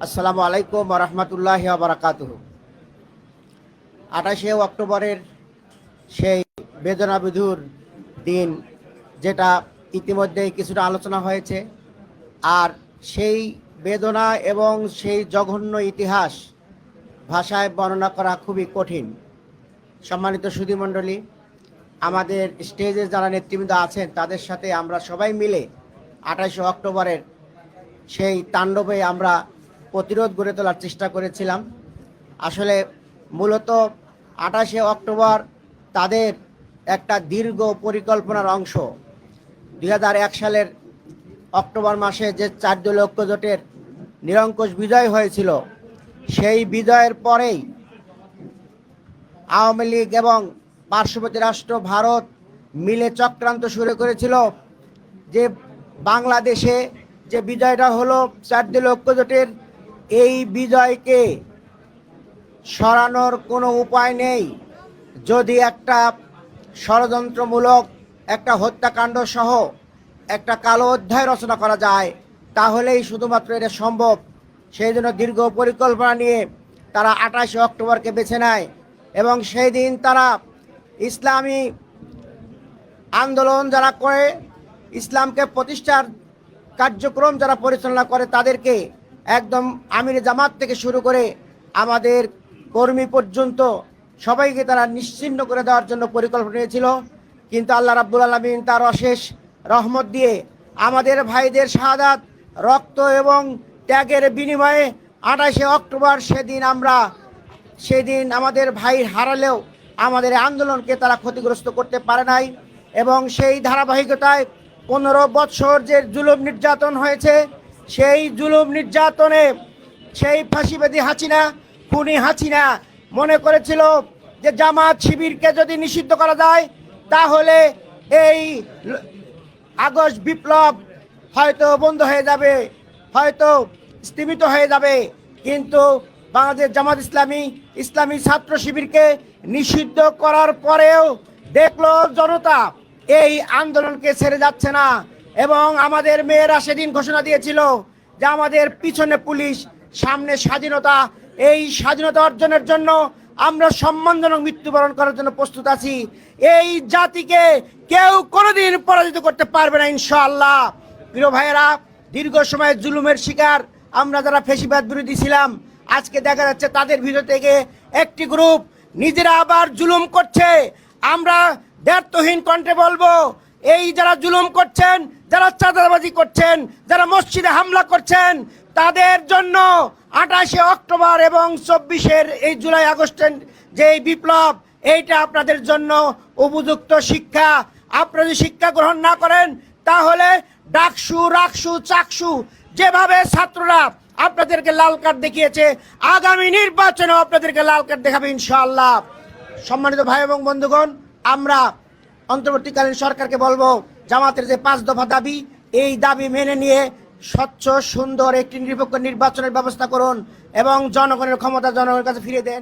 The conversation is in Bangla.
আসসালামু আলাইকুম ওয়া রাহমাতুল্লাহি ওয়া বারাকাতুহু। 28শে অক্টোবরের সেই বেদনাবিধুর দিন, যেটা ইতিমধ্যেই কিছুটা আলোচনা হয়েছে, আর সেই বেদনা এবং সেই জঘন্য ইতিহাস ভাষায় বর্ণনা করা খুবই কঠিন। সম্মানিত সুধীমণ্ডলী, আমাদের স্টেজে যারা নেতৃবৃন্দ আছেন তাদের সাথে আমরা সবাই মিলে 28শে অক্টোবরের সেই তাণ্ডবে আমরা প্রতিরোধ গড়ে তোলার চেষ্টা করেছিলাম। আসলে মূলত 28শে অক্টোবর তাদের একটা দীর্ঘ পরিকল্পনার অংশ। 2001 সালের অক্টোবর মাসে যে 4 দলীয় ঐক্যজোটের নিরঙ্কুশ বিজয় হয়েছিল, সেই বিজয়ের পরেই আওয়ামী লীগ এবং পার্শ্ববর্তী রাষ্ট্র ভারত মিলে চক্রান্ত শুরু করেছিল যে বাংলাদেশে যে বিজয়টা হলো 4 দলীয় ঐক্যজোটের, এই বিজয়কে সরানোর কোনো উপায় নেই। যদি একটা ষড়যন্ত্রমূলক একটা হত্যাকাণ্ড সহ একটা কালো অধ্যায় রচনা করা যায়, তাহলেই শুধুমাত্র এটা সম্ভব। সেই জন্য দীর্ঘ পরিকল্পনা নিয়ে তারা 28শে অক্টোবরকে বেছে নেয় এবং সেই দিন তারা ইসলামী আন্দোলন যারা করে, ইসলামকে প্রতিষ্ঠার কার্যক্রম যারা পরিচালনা করে, তাদেরকে একদম আমির জামাত থেকে শুরু করে আমাদের কর্মী পর্যন্ত সবাইকে তারা নিশ্চিহ্ন করে দেওয়ার জন্য পরিকল্পনা নিয়েছিল। কিন্তু আল্লাহ রাব্বুল আলামিন তার অশেষ রহমত দিয়ে আমাদের ভাইদের শাহাদাত, রক্ত এবং ত্যাগের বিনিময়ে 28শে অক্টোবর সেদিন আমাদের ভাই হারালেও আমাদের আন্দোলনকে তারা ক্ষতিগ্রস্ত করতে পারে নাই। এবং সেই ধারাবাহিকতায় 15 বৎসর যে জুলুম নির্যাতন হয়েছে, সেই জুলুম নির্যাতনে সেই ফাঁসিবাদী হাসিনা, খুনি হাসিনা মনে করেছিল যে জামাত শিবিরকে যদি নিষিদ্ধ করা যায় তাহলে এই আগস্ট বিপ্লব হয়তো বন্ধ হয়ে যাবে, হয়তো স্থিমিত হয়ে যাবে। কিন্তু বাংলাদেশ জামাত ইসলামী ছাত্র শিবিরকে নিষিদ্ধ করার পরেও দেখলো জনতা এই আন্দোলনকে ছেড়ে যাচ্ছে না। এবং আমাদের মেয়েরা সেদিন ঘোষণা দিয়েছিল যে আমাদের পিছনে পুলিশ, সামনে স্বাধীনতা। এই স্বাধীনতা অর্জনের জন্য আমরা সম্মানজনক মৃত্যুবরণ করার জন্য প্রস্তুত আছি। এই জাতিকে কেউ কোনোদিন পরাজিত করতে পারবে না ইনশাআল্লাহ। প্রিয় ভাইয়েরা, দীর্ঘ সময় জুলুমের শিকার আমরা যারা ফ্যাসিবাদ বিরোধী ছিলাম, আজকে দেখা যাচ্ছে তাদের ভিতর থেকে একটি গ্রুপ নিজেরা আবার জুলুম করছে। আমরা দ্ব্যর্থহীন কণ্ঠে বলবো, এই যারা জুলুম করছেন, যারা চাঁদাবাজি করছেন, যারা মসজিদে হামলা করছেন, তাদের জন্য 28শে অক্টোবর এবং 24 এই জুলাই আগস্টের যে বিপ্লব, এইটা আপনাদের জন্য উপযুক্ত শিক্ষা। আপনারা যদি শিক্ষা গ্রহণ না করেন তাহলে ডাকসু, রাকসু, চাকসু যেভাবে ছাত্ররা আপনাদেরকে লাল কার্ড দেখিয়েছে, আগামী নির্বাচনেও আপনাদেরকে লাল কার্ড দেখাবে ইনশাআল্লাহ। সম্মানিত ভাই এবং বন্ধুগণ, আমরা অন্তর্বর্তীকালীন সরকারকে বলবো, জামাতের যে 5 দফা দাবি, এই দাবি মেনে নিয়ে স্বচ্ছ সুন্দর একটি নিরপেক্ষ নির্বাচনের ব্যবস্থা করুন এবং জনগণের ক্ষমতা জনগণের কাছে ফিরিয়ে দেন।